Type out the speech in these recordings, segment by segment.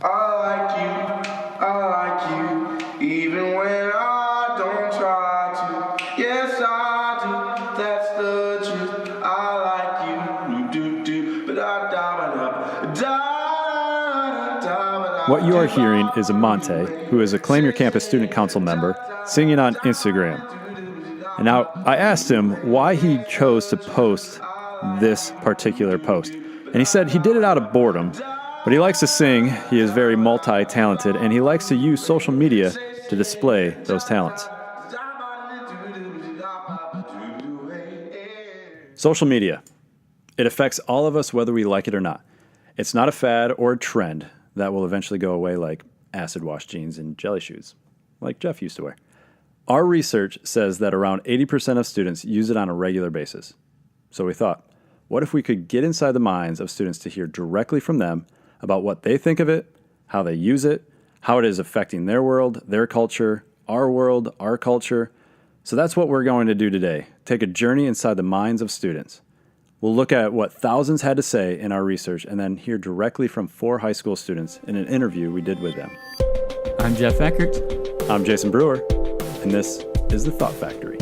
I like you, even when I don't try to. Yes, I do, that's the truth. I like you, but What you are hearing is Amante, who is a Claim Your Campus Student Council member, singing on Instagram. And now, I asked him why he chose to post this particular post. And he said he did it out of boredom, but he likes to sing, he is very multi-talented, and he likes to use social media to display those talents. Social media. It affects all of us whether we like it or not. It's not a fad or a trend that will eventually go away like acid wash jeans and jelly shoes, like Jeff used to wear. Our research says that around 80% of students use it on a regular basis. So we thought, what if we could get inside the minds of students to hear directly from them about what they think of it, how they use it, how it is affecting their world, their culture, our culture. So that's what we're going to do today, take a journey inside the minds of students. We'll look at what thousands had to say in our research and then hear directly from 4 high school students in an interview we did with them. I'm Jeff Eckert. I'm Jason Brewer, and this is The Thought Factory.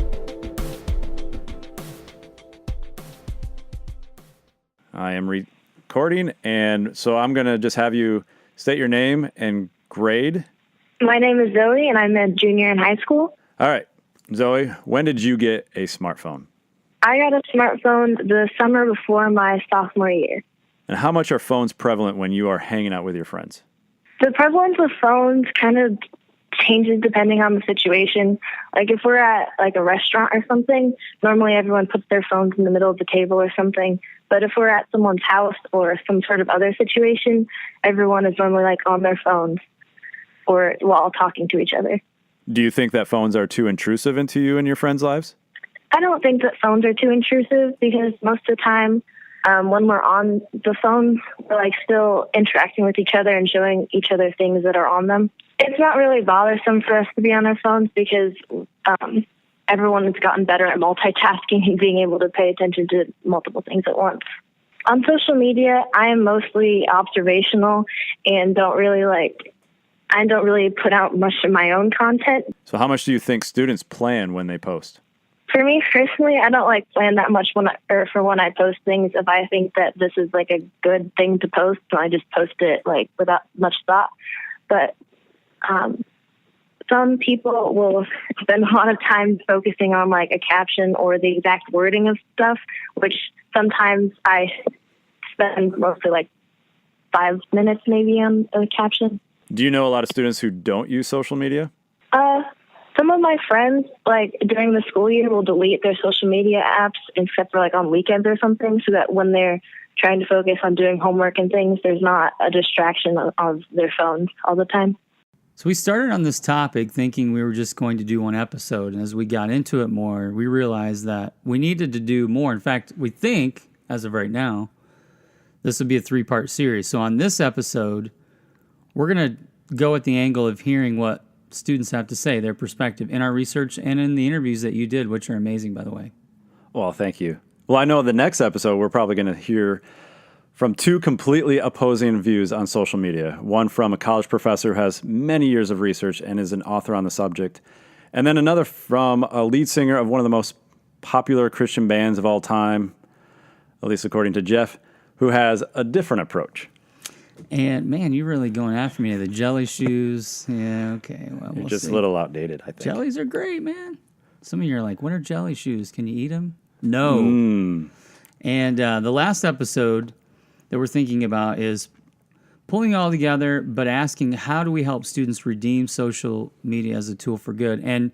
I am recording, and so I'm going to just have you state your name and grade. My name is Zoe, and I'm a junior in high school. All right, Zoe, when did you get a smartphone? I got a smartphone the summer before my sophomore year. And how much are phones prevalent when you are hanging out with your friends? The prevalence of phones kind of changes depending on the situation. Like if we're at like a restaurant or something, normally everyone puts their phones in the middle of the table or something. But if we're at someone's house or some sort of other situation, everyone is normally like on their phones or while talking to each other. Do you think that phones are too intrusive into you and your friends' lives? I don't think that phones are too intrusive because most of the time when we're on the phone, we're like still interacting with each other and showing each other things that are on them. It's not really bothersome for us to be on our phones because everyone has gotten better at multitasking and being able to pay attention to multiple things at once. On social media, I am mostly observational and don't really put out much of my own content. So how much do you think students plan when they post? For me personally, I don't plan that much when I post things. If I think that this is like a good thing to post, then I just post it without much thought. But some people will spend a lot of time focusing on a caption or the exact wording of stuff, which sometimes I spend mostly 5 minutes maybe on a caption. Do you know a lot of students who don't use social media? Some of my friends, during the school year, will delete their social media apps except for on weekends or something, so that when they're trying to focus on doing homework and things, there's not a distraction of their phones all the time. So we started on this topic thinking we were just going to do one episode, and as we got into it more, we realized that we needed to do more. In fact, we think, as of right now, this would be a 3-part series. So on this episode, we're going to go at the angle of hearing what students have to say, their perspective in our research and in the interviews that you did, which are amazing, by the way. Well, thank you. Well, I know the next episode we're probably going to hear from 2 completely opposing views on social media. One from a college professor who has many years of research and is an author on the subject. And then another from a lead singer of one of the most popular Christian bands of all time, at least according to Jeff, who has a different approach. And, man, you're really going after me. The jelly shoes. Yeah, okay. Well, You're we'll just see. a little outdated, I think. Jellies are great, man. Some of you are like, what are jelly shoes? Can you eat them? No. And the last episode that we're thinking about is pulling it all together, but asking how do we help students redeem social media as a tool for good? And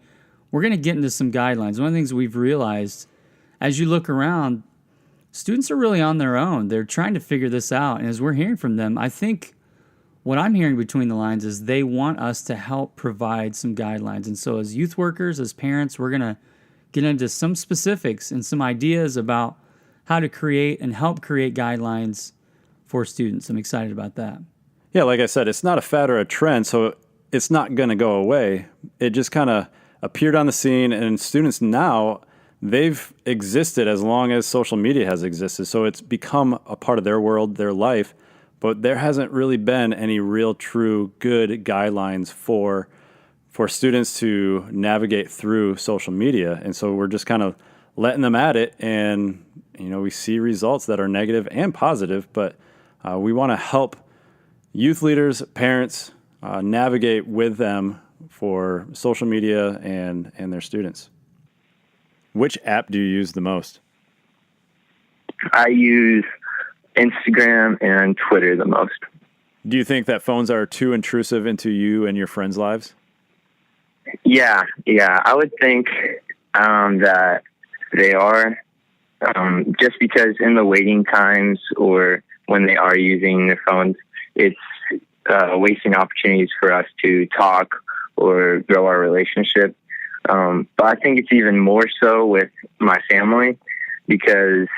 we're going to get into some guidelines. One of the things we've realized, as you look around, students are really on their own. They're trying to figure this out. And as we're hearing from them, I think what I'm hearing between the lines is they want us to help provide some guidelines. And so as youth workers, as parents, we're going to get into some specifics and some ideas about how to create and help create guidelines for students. I'm excited about that. Yeah, like I said, it's not a fad or a trend, so it's not going to go away. It just kind of appeared on the scene, and students now, they've existed as long as social media has existed. So it's become a part of their world, their life. but there hasn't really been any real true good guidelines for students to navigate through social media. And so we're just kind of letting them at it, and we see results that are negative and positive, but we want to help youth leaders, parents, navigate with them for social media and their students. Which app do you use the most? I use Instagram and Twitter the most. Do you think that phones are too intrusive into you and your friends' lives? Yeah, I would think that they are, just because in the waiting times or when they are using their phones, it's wasting opportunities for us to talk or grow our relationship. But I think it's even more so with my family, because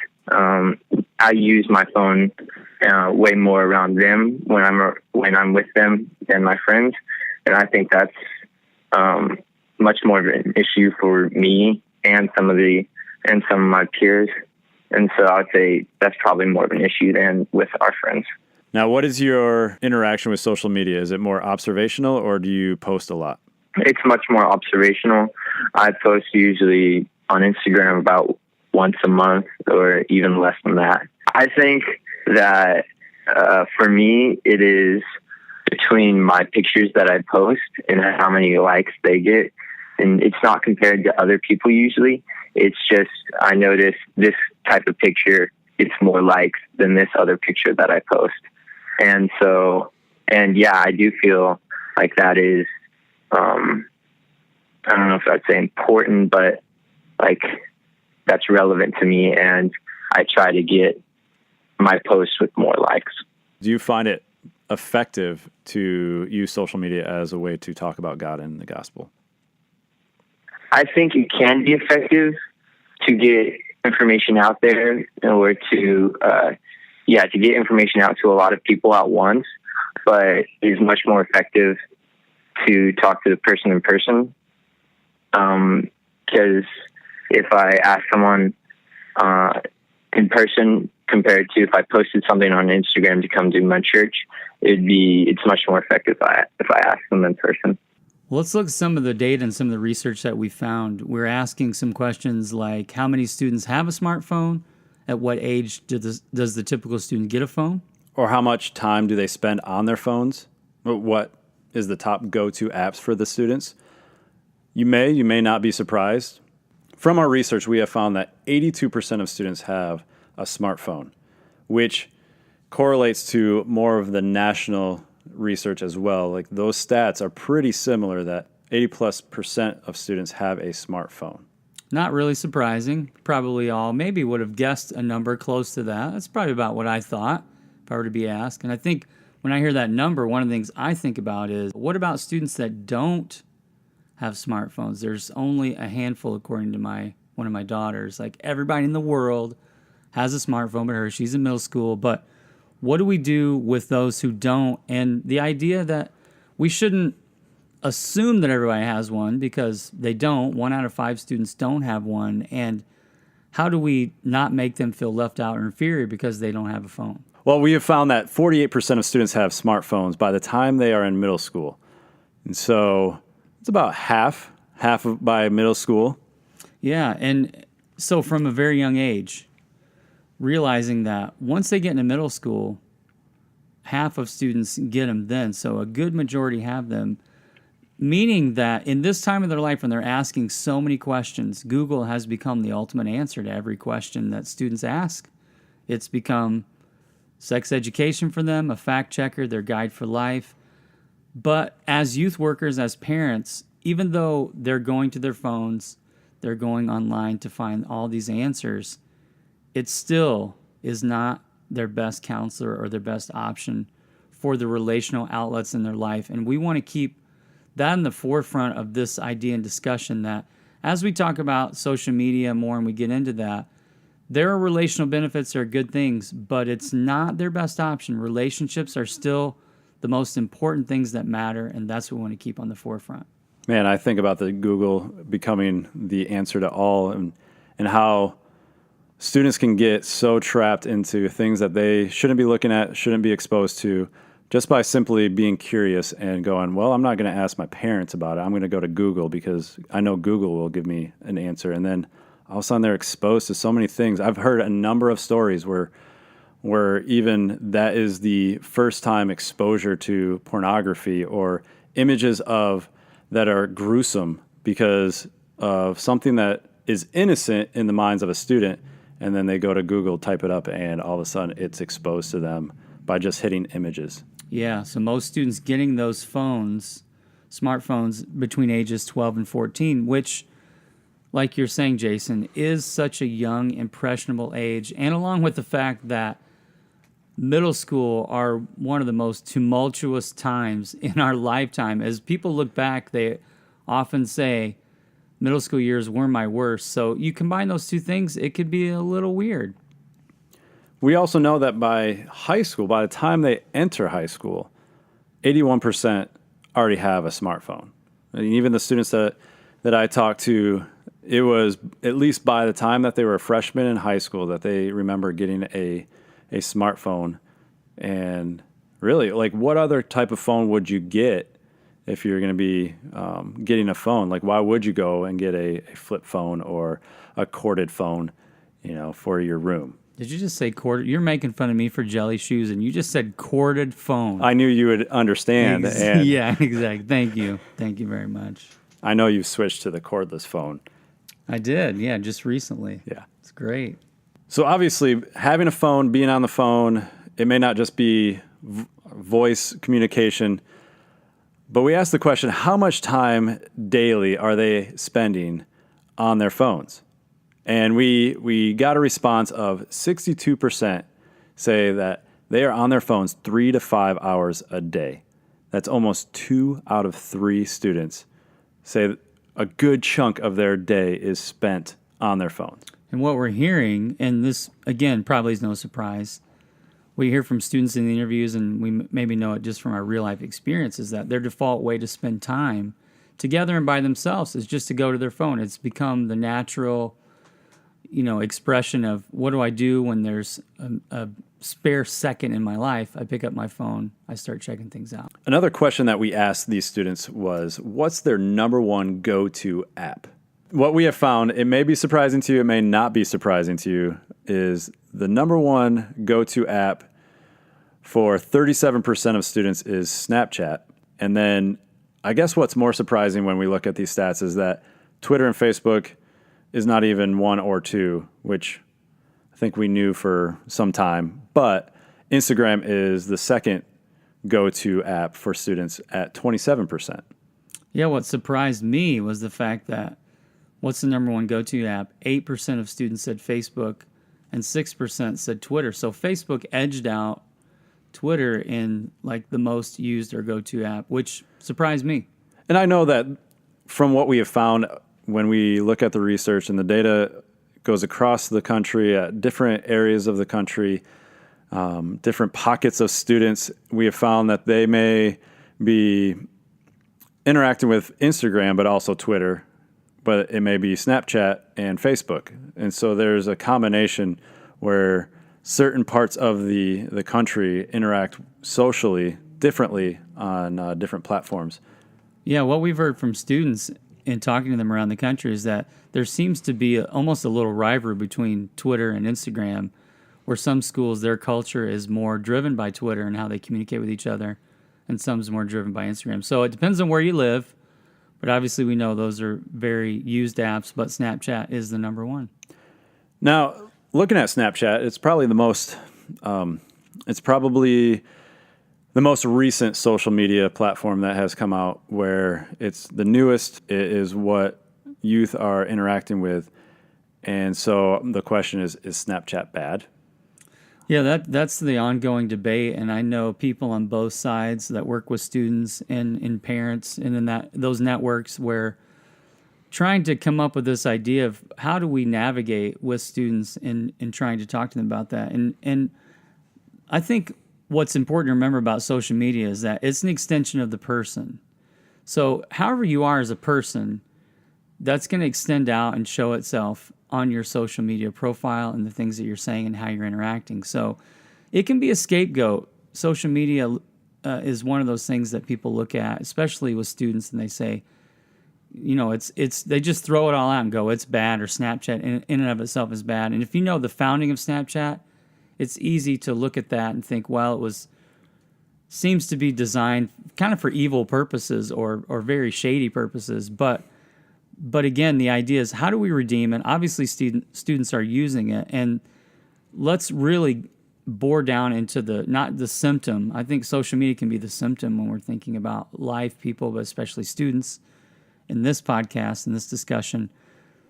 I use my phone way more around them when I'm with them than my friends, and I think that's much more of an issue for me and some of my peers. And so I'd say that's probably more of an issue than with our friends. Now, what is your interaction with social media? Is it more observational, or do you post a lot? It's much more observational. I post usually on Instagram about once a month or even less than that. I think that for me, it is between my pictures that I post and how many likes they get. And it's not compared to other people usually. It's just I notice this type of picture gets more likes than this other picture that I post. And so, I do feel like that is, I don't know if I'd say important, but like that's relevant to me, and I try to get my posts with more likes. Do you find it effective to use social media as a way to talk about God and the gospel? I think it can be effective to get information out there, or to get information out to a lot of people at once, but it's much more effective to talk to the person in person. Because if I ask someone in person compared to if I posted something on Instagram to come to my church, it's much more effective if I ask them in person. Well, let's look at some of the data and some of the research that we found. We're asking some questions like how many students have a smartphone? At what age does the typical student get a phone? Or how much time do they spend on their phones? What is the top go-to apps for the students? You may not be surprised. From our research, we have found that 82% of students have a smartphone, which correlates to more of the national research as well. Like those stats are pretty similar, that 80+% of students have a smartphone. Not really surprising. Probably all maybe would have guessed a number close to that. That's probably about what I thought if I were to be asked. And I think when I hear that number, one of the things I think about is, what about students that don't have smartphones? There's only a handful, according to one of my daughters. Like everybody in the world has a smartphone but her. She's in middle school. But what do we do with those who don't? And the idea that we shouldn't assume that everybody has one, because they don't. 1 out of 5 students don't have one. And how do we not make them feel left out or inferior because they don't have a phone? Well, we have found that 48% of students have smartphones by the time they are in middle school. And so it's about half by middle school. Yeah, and so from a very young age, realizing that once they get into middle school, half of students get them then. So a good majority have them, meaning that in this time of their life when they're asking so many questions, Google has become the ultimate answer to every question that students ask. It's become sex education for them, a fact checker, their guide for life. But as youth workers, as parents, even though they're going to their phones, they're going online to find all these answers, it still is not their best counselor or their best option for the relational outlets in their life. And we want to keep that in the forefront of this idea and discussion, that as we talk about social media more and we get into that, there are relational benefits, there are good things, but it's not their best option. Relationships are still the most important things that matter, and that's what we want to keep on the forefront. Man, I think about the Google becoming the answer to all, and how students can get so trapped into things that they shouldn't be looking at, shouldn't be exposed to, just by simply being curious and going, well, I'm not going to ask my parents about it. I'm going to go to Google because I know Google will give me an answer. And then all of a sudden they're exposed to so many things. I've heard a number of stories where even that is the first time exposure to pornography or images of that are gruesome because of something that is innocent in the minds of a student, and then they go to Google, type it up, and all of a sudden it's exposed to them by just hitting images. Yeah, so most students getting those phones, smartphones, between ages 12 and 14, which, like you're saying, Jason, is such a young, impressionable age, and along with the fact that middle school are one of the most tumultuous times in our lifetime. As people look back, they often say, middle school years were my worst. So you combine those two things, it could be a little weird. We also know that by high school, by the time they enter high school, 81% already have a smartphone. I mean, even the students that I talked to, it was at least by the time that they were a freshman in high school that they remember getting a smartphone. And really, like, what other type of phone would you get if you're going to be getting a phone? Like, why would you go and get a flip phone or a corded phone, for your room? Did you just say corded? You're making fun of me for jelly shoes, and you just said corded phone. I knew you would understand. And yeah, exactly. Thank you. Thank you very much. I know you've switched to the cordless phone. I did, yeah, just recently. Yeah. It's great. So obviously, having a phone, being on the phone, it may not just be voice communication, but we asked the question, how much time daily are they spending on their phones? And we got a response of 62% say that they are on their phones 3 to 5 hours a day. That's almost 2 out of 3 students say a good chunk of their day is spent on their phones. And what we're hearing, and this, again, probably is no surprise, we hear from students in the interviews, and we maybe know it just from our real-life experience, is that their default way to spend time together and by themselves is just to go to their phone. It's become the natural, expression of what do I do when there's a spare second in my life? I pick up my phone, I start checking things out. Another question that we asked these students was, what's their number one go-to app? What we have found, it may be surprising to you, it may not be surprising to you, is the number one go-to app for 37% of students is Snapchat. And then I guess what's more surprising when we look at these stats is that Twitter and Facebook is not even 1 or 2, which I think we knew for some time. But Instagram is the second go-to app for students at 27%. Yeah, what surprised me was the fact that what's the number one go-to app? 8% of students said Facebook and 6% said Twitter. So Facebook edged out Twitter in like the most used or go-to app, which surprised me. And I know that from what we have found when we look at the research, and the data goes across the country at different areas of the country, different pockets of students, we have found that they may be interacting with Instagram, but also Twitter, but it may be Snapchat and Facebook. And so there's a combination where certain parts of the country interact socially differently on different platforms. Yeah, what we've heard from students in talking to them around the country is that there seems to be almost a little rivalry between Twitter and Instagram, where some schools, their culture is more driven by Twitter and how they communicate with each other, and some is more driven by Instagram. So it depends on where you live, but obviously we know those are very used apps, but Snapchat is the number one. Now, looking at Snapchat, it's probably the most recent social media platform that has come out, where it's the newest. It is what youth are interacting with. And so the question is Snapchat bad? Yeah, that's the ongoing debate, and I know people on both sides that work with students and parents and in those networks where trying to come up with this idea of how do we navigate with students in trying to talk to them about that. And I think what's important to remember about social media is that it's an extension of the person. So however you are as a person, that's going to extend out and show itself on your social media profile and the things that you're saying and how you're interacting. So it can be a scapegoat. Social media is one of those things that people look at, especially with students, and they say, they just throw it all out and go, it's bad, or Snapchat in and of itself is bad. And if you know the founding of Snapchat, it's easy to look at that and think, well, seems to be designed kind of for evil purposes or very shady purposes. But again, the idea is, how do we redeem it? Obviously, students are using it, and let's really bore down into not the symptom. I think social media can be the symptom when we're thinking about live people, but especially students in this podcast, in this discussion.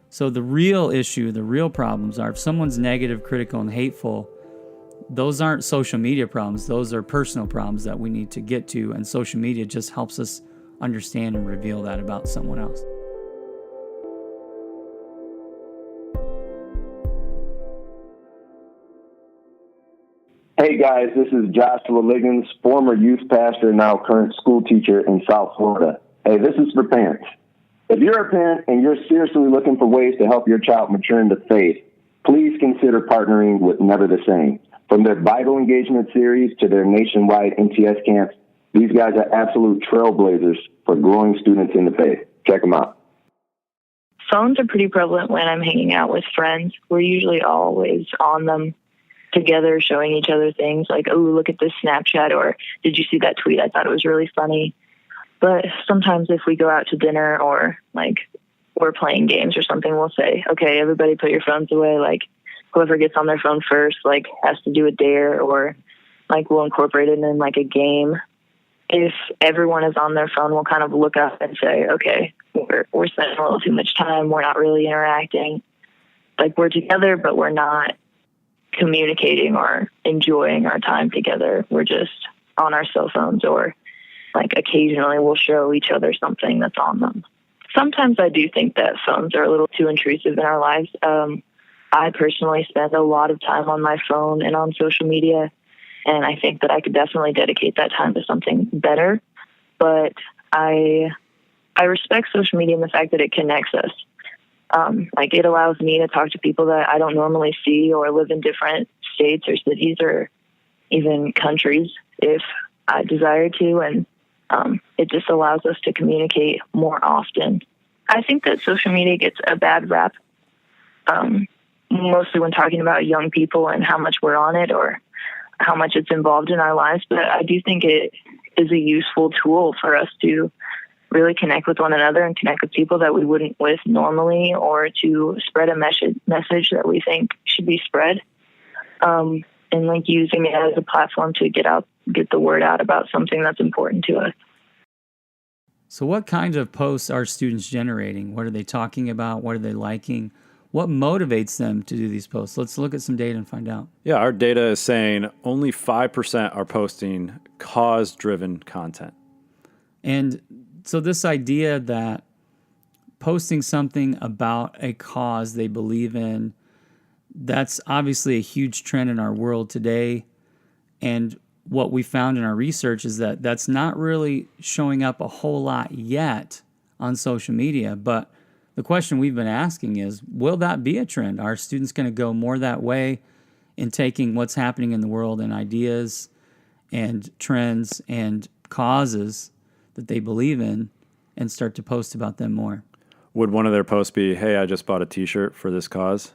So the real issue, the real problems are, if someone's negative, critical, and hateful, those aren't social media problems. Those are personal problems that we need to get to, and social media just helps us understand and reveal that about someone else. Hey guys, this is Joshua Liggins, former youth pastor, now current school teacher in South Florida. Hey, this is for parents. If you're a parent and you're seriously looking for ways to help your child mature into faith, please consider partnering with Never the Same. From their Bible engagement series to their nationwide NTS camps, these guys are absolute trailblazers for growing students in the faith. Check them out. Phones are pretty prevalent when I'm hanging out with friends. We're usually always on them together, showing each other things like, oh, look at this Snapchat, or did you see that tweet? I thought it was really funny. But sometimes if we go out to dinner or like we're playing games or something, we'll say, okay, everybody put your phones away. Like whoever gets on their phone first, like has to do a dare, or like we'll incorporate it in like a game. If everyone is on their phone, we'll kind of look up and say, okay, we're spending a little too much time. We're not really interacting. Like we're together, but we're not communicating or enjoying our time together. We're just on our cell phones, or like occasionally we'll show each other something that's on them. Sometimes I do think that phones are a little too intrusive in our lives. I personally spend a lot of time on my phone and on social media, and I think that I could definitely dedicate that time to something better. But I respect social media in the fact that it connects us. Like it allows me to talk to people that I don't normally see, or live in different states or cities or even countries if I desire to. And it just allows us to communicate more often. I think that social media gets a bad rap, mostly when talking about young people and how much we're on it or how much it's involved in our lives. But I do think it is a useful tool for us to really connect with one another and connect with people that we wouldn't with normally, or to spread a message that we think should be spread. And like using it as a platform to get the word out about something that's important to us. So what kinds of posts are students generating? What are they talking about? What are they liking? What motivates them to do these posts? Let's look at some data and find out. Yeah, our data is saying only 5% are posting cause-driven content. And so this idea that posting something about a cause they believe in, that's obviously a huge trend in our world today. And what we found in our research is that that's not really showing up a whole lot yet on social media. But the question we've been asking is, will that be a trend? Are students going to go more that way in taking what's happening in the world and ideas and trends and causes that they believe in and start to post about them more? Would one of their posts be, hey, I just bought a t-shirt for this cause?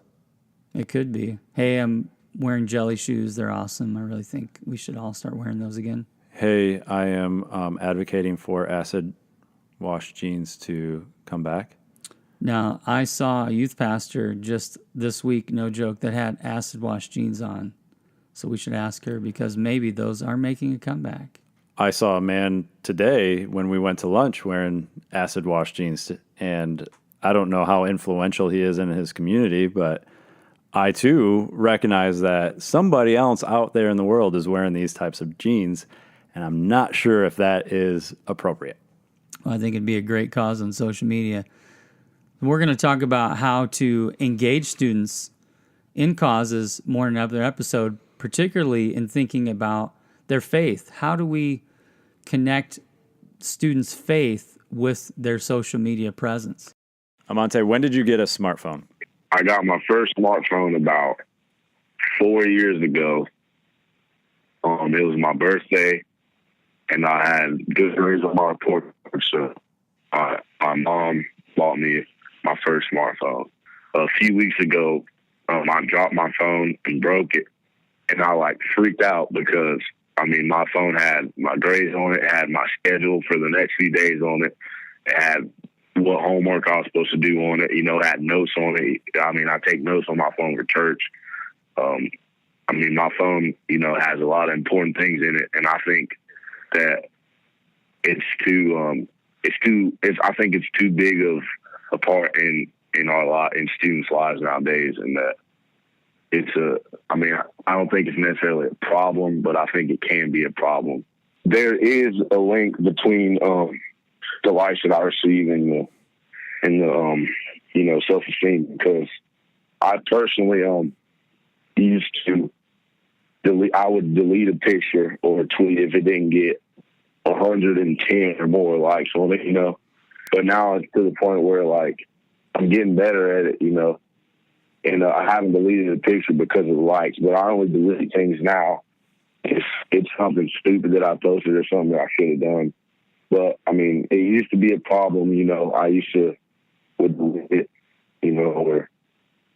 It could be, hey, I'm wearing jelly shoes. They're awesome. I really think we should all start wearing those again. Hey, I am advocating for acid wash jeans to come back. Now, I saw a youth pastor just this week, no joke, that had acid wash jeans on. So we should ask her, because maybe those are making a comeback. I saw a man today when we went to lunch wearing acid wash jeans, and I don't know how influential he is in his community, but I too recognize that somebody else out there in the world is wearing these types of jeans, and I'm not sure if that is appropriate. Well, I think it'd be a great cause on social media. We're going to talk about how to engage students in causes more in another episode, particularly in thinking about their faith. How do we connect students' faith with their social media presence? Amante, when did you get a smartphone? I got my first smartphone about 4 years ago. It was my birthday, and I had good grades on my report, so my mom bought me my first smartphone. A few weeks ago, I dropped my phone and broke it, and I like freaked out because my phone had my grades on it, had my schedule for the next few days on it, it had what homework I was supposed to do on it, it had notes on it. I take notes on my phone for church. My phone, has a lot of important things in it, and I think that I think it's too big of a part in students' lives nowadays, and that I don't think it's necessarily a problem, but I think it can be a problem. There is a link between the likes that I receive and the self-esteem, because I personally used to I would delete a picture or a tweet if it didn't get 110 or more likes on it, but now it's to the point where like I'm getting better at it, and I haven't deleted a picture because of the likes, but I only delete things now if it's something stupid that I posted or something that I should have done. But it used to be a problem, I used to would delete it, or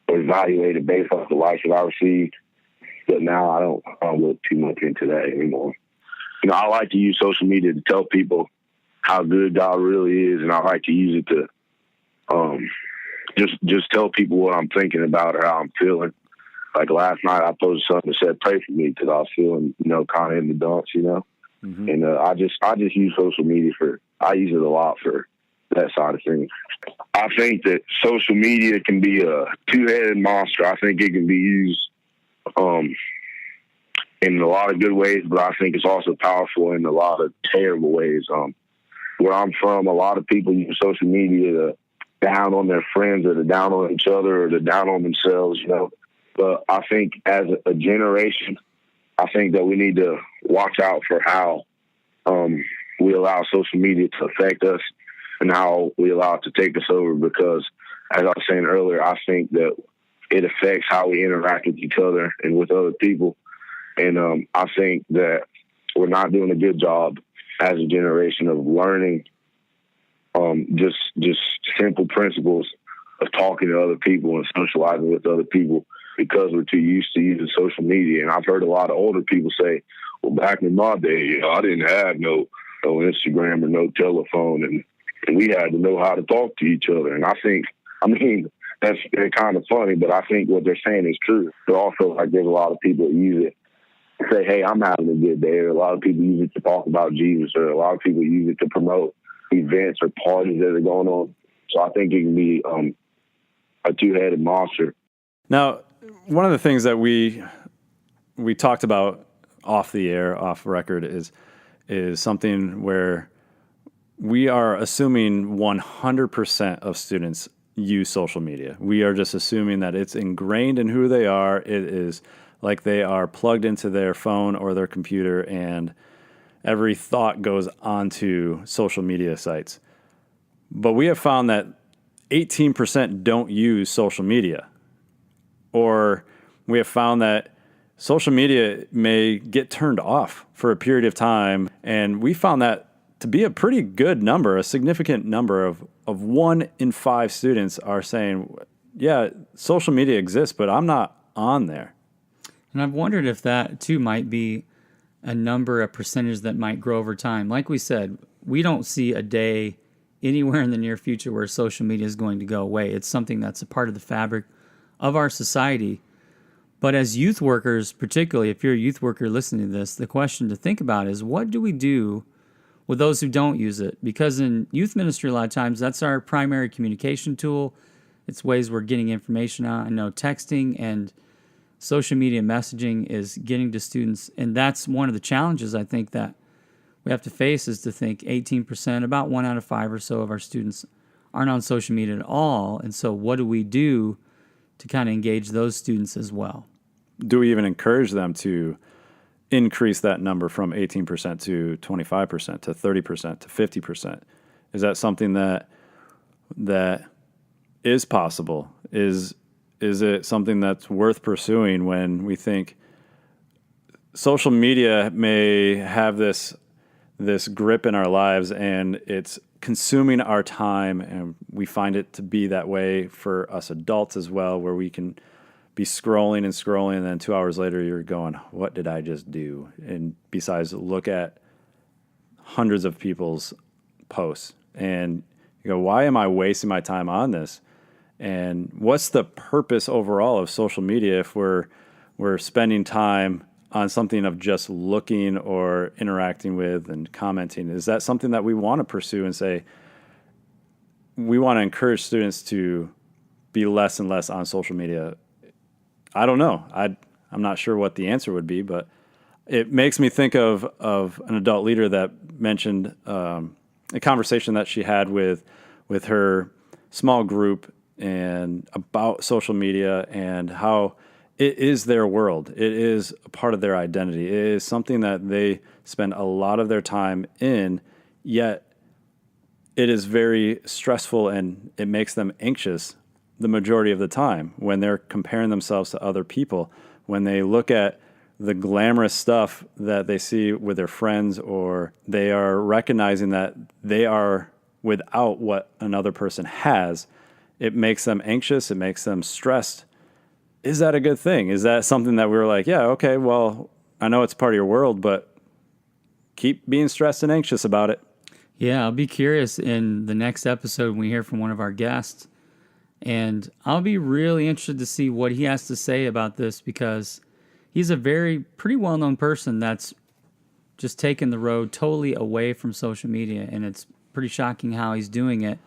evaluate it based off the likes that I received. But now I don't look too much into that anymore. I like to use social media to tell people how good God really is, and I like to use it to just tell people what I'm thinking about or how I'm feeling. Like last night, I posted something that said, "Pray for me," because I was feeling, kind of in the dumps, Mm-hmm. And I just use social media I use it a lot for that side of things. I think that social media can be a two-headed monster. I think it can be used in a lot of good ways, but I think it's also powerful in a lot of terrible ways. Where I'm from, a lot of people use social media to down on their friends or to down on each other or to down on themselves, But I think as a generation, I think that we need to watch out for how we allow social media to affect us and how we allow it to take us over, because as I was saying earlier, I think that it affects how we interact with each other and with other people. And I think that we're not doing a good job as a generation of learning just simple principles of talking to other people and socializing with other people, because we're too used to using social media. And I've heard a lot of older people say, well, back in my day, I didn't have no Instagram or no telephone, and we had to know how to talk to each other. And I mean, that's kind of funny, but I think what they're saying is true. But also, like, there's a lot of people that use it to say, hey, I'm having a good day. Or a lot of people use it to talk about Jesus, or a lot of people use it to promote events or parties that are going on. So I think it can be a two-headed monster. Now, one of the things that we talked about off the air, off record, is something where we are assuming 100% of students use social media. We are just assuming that it's ingrained in who they are. It is like they are plugged into their phone or their computer, and every thought goes onto social media sites. But we have found that 18% don't use social media. Or we have found that social media may get turned off for a period of time. And we found that to be a pretty good number, a significant number of 1 in 5 students are saying, yeah, social media exists, but I'm not on there. And I've wondered if that too might be a percentage that might grow over time. Like we said, we don't see a day anywhere in the near future where social media is going to go away. It's something that's a part of the fabric of our society. But as youth workers, particularly if you're a youth worker listening to this, the question to think about is, what do we do with those who don't use it? Because in youth ministry, a lot of times, that's our primary communication tool. It's ways we're getting information out. I know texting and social media messaging is getting to students. And that's one of the challenges I think that we have to face, is to think 18%, about 1 out of 5 or so of our students aren't on social media at all. And so what do we do to kind of engage those students as well? Do we even encourage them to increase that number from 18% to 25% to 30% to 50%? Is that something that is possible? Is is it something that's worth pursuing when we think social media may have this grip in our lives and it's consuming our time, and we find it to be that way for us adults as well, where we can be scrolling and then 2 hours later you're going, what did I just do? And besides look at hundreds of people's posts and you go, why am I wasting my time on this? And what's the purpose overall of social media if we're spending time on something of just looking or interacting with and commenting? Is that something that we want to pursue and say, we want to encourage students to be less and less on social media? I don't know. I'm not sure what the answer would be, but it makes me think of an adult leader that mentioned a conversation that she had with her small group and about social media and how it is their world. It is a part of their identity. It is something that they spend a lot of their time in, yet it is very stressful and it makes them anxious the majority of the time when they're comparing themselves to other people, when they look at the glamorous stuff that they see with their friends, or they are recognizing that they are without what another person has. It makes them anxious. It makes them stressed. Is that a good thing? Is that something that we're like, yeah, okay, well, I know it's part of your world, but keep being stressed and anxious about it? Yeah, I'll be curious in the next episode when we hear from one of our guests. And I'll be really interested to see what he has to say about this, because he's a pretty well-known person that's just taken the road totally away from social media, and it's pretty shocking how he's doing it.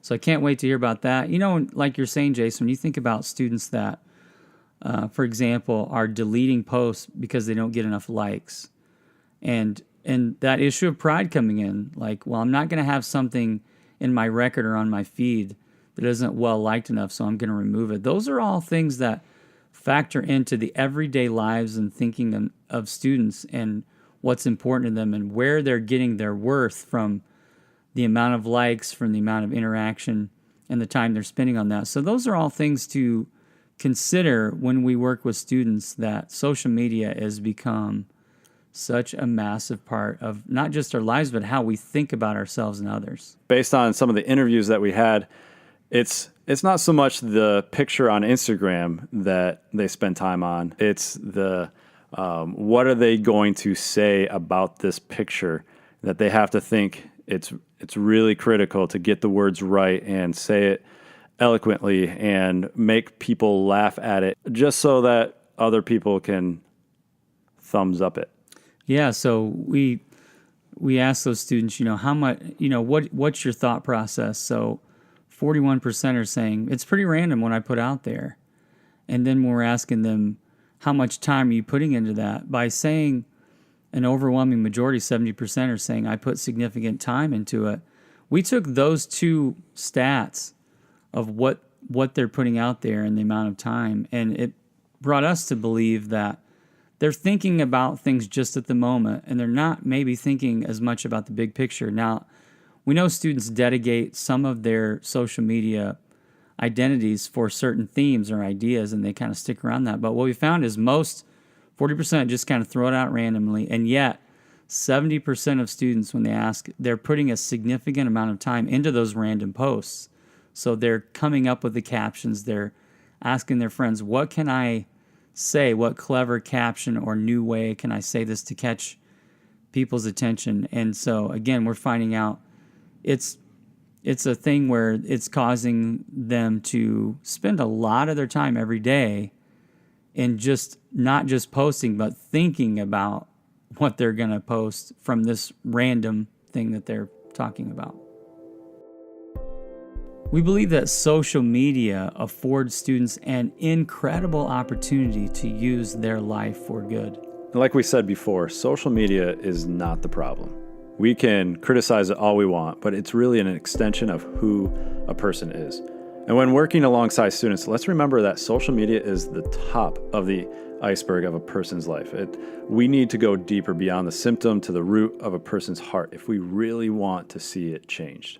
So I can't wait to hear about that. You know, like you're saying, Jason, when you think about students that, for example, are deleting posts because they don't get enough likes, and that issue of pride coming in, like, well, I'm not going to have something in my record or on my feed that isn't well liked enough, so I'm going to remove it. Those are all things that factor into the everyday lives and thinking of students and what's important to them and where they're getting their worth from the amount of likes, from the amount of interaction and the time they're spending on that. So those are all things to consider when we work with students, that social media has become such a massive part of not just our lives, but how we think about ourselves and others. Based on some of the interviews that we had, it's not so much the picture on Instagram that they spend time on. It's the what are they going to say about this picture, that they have to think it's really critical to get the words right and say it eloquently and make people laugh at it just so that other people can thumbs up it. Yeah, so we asked those students, how much, what's your thought process? So 41% are saying it's pretty random what I put out there. And then we're asking them, how much time are you putting into that? By saying an overwhelming majority, 70%, are saying I put significant time into it. We took those two stats of what they're putting out there and the amount of time, and it brought us to believe that they're thinking about things just at the moment, and they're not maybe thinking as much about the big picture. Now, we know students dedicate some of their social media identities for certain themes or ideas, and they kind of stick around that. But what we found is most, 40%, just kind of throw it out randomly, and yet 70% of students, when they ask, they're putting a significant amount of time into those random posts. So they're coming up with the captions. They're asking their friends, what can I say? What clever caption or new way can I say this to catch people's attention? And so, again, we're finding out it's a thing where it's causing them to spend a lot of their time every day in just not just posting, but thinking about what they're going to post from this random thing that they're talking about. We believe that social media affords students an incredible opportunity to use their life for good. Like we said before, social media is not the problem. We can criticize it all we want, but it's really an extension of who a person is. And when working alongside students, let's remember that social media is the top of the iceberg of a person's life. We need to go deeper beyond the symptom to the root of a person's heart if we really want to see it changed.